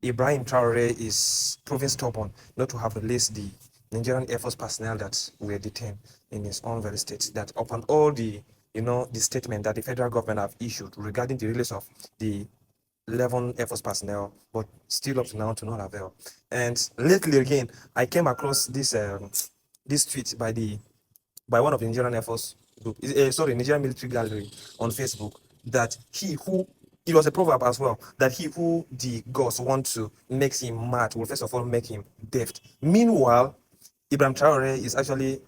Ibrahim Traore is proving stubborn not to have released the Nigerian Air Force personnel that were detained in his own very state. That upon all the the statement that the federal government have issued regarding the release of the 11 Air Force personnel, but still up to now to no avail. And lately again, I came across this tweet by one of the Nigerian Air Force group, Nigerian Military Gallery on Facebook, that it was a proverb as well, that he who the gods want to make him mad will first of all make him deft. Meanwhile, Ibrahim Traore is actually,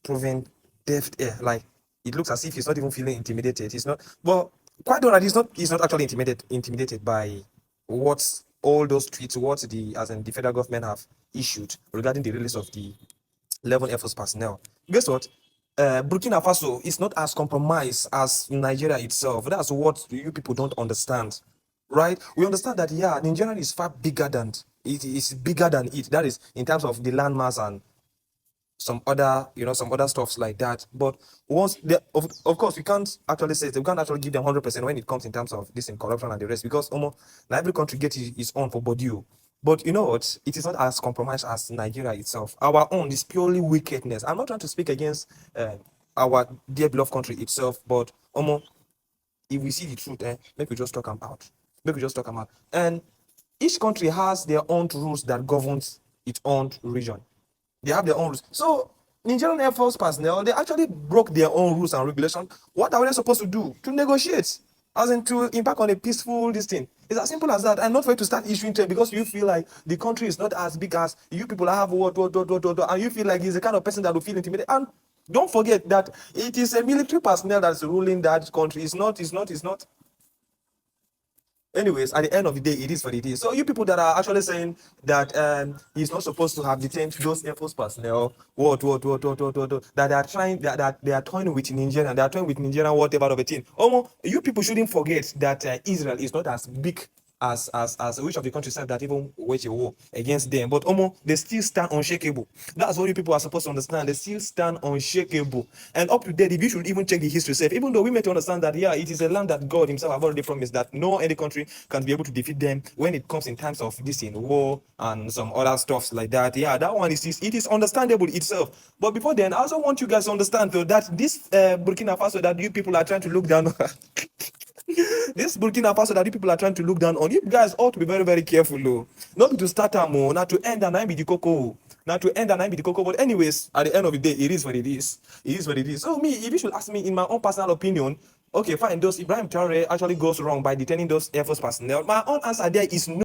proving deft. Like, it looks as if he's not even feeling intimidated. He's not, well, quite all right, he's not actually intimidated by what all those tweets, what the federal government have issued regarding the release of the 11 Air Force personnel. Guess what? Burkina Faso is not as compromised as Nigeria itself. That's what you people don't understand, right? We understand that, yeah, Nigeria is far bigger than it. Is bigger than it. That is in terms of the landmass and some other stuffs like that. But of course, we can't actually say we can't actually give them 100% when it comes in terms of this in corruption and the rest, because almost every country gets its own for body. But you know what? It is not as compromised as Nigeria itself. Our own is purely wickedness. I'm not trying to speak against our dear beloved country itself, but if we see the truth, make we just talk them out. Make we just talk them out. And each country has their own rules that governs its own region. They have their own rules. So Nigerian Air Force personnel, they actually broke their own rules and regulations. What are they supposed to do? To negotiate, as in to impact on a peaceful this thing. It's as simple as that. And not for you to start issuing trade because you feel like the country is not as big as you people have what, and you feel like he's the kind of person that will feel intimidated. And don't forget that it is a military personnel that's ruling that country. It's not. Anyways, at the end of the day, it is what it is. So you people that are actually saying that he's not supposed to have detained those Air Force personnel, that they are trying, that they are toying with Nigerian, they are toying with Nigerian whatever of a thing. You people shouldn't forget that Israel is not as big as which of the countries that even wage a war against them, but they still stand unshakable. That's what you people are supposed to understand. They still stand unshakable, and up to date. If you should even check the history itself, even though we may understand that, yeah, it is a land that God Himself have already promised that no any country can be able to defeat them when it comes in times of this in war and some other stuffs like that. Yeah, that one it is understandable itself. But before then, I also want you guys to understand though that this Burkina Faso that you people are trying to look down on. This Burkina Faso that you people are trying to look down on, you guys ought to be very, very careful, though. Not to start not to end and I be the cocoa. Not to end and I be the cocoa. But anyways, at the end of the day, it is what it is. It is what it is. So me, if you should ask me in my own personal opinion, okay, fine, does Ibrahim Traore actually goes wrong by detaining those Air Force personnel? My own answer there is no.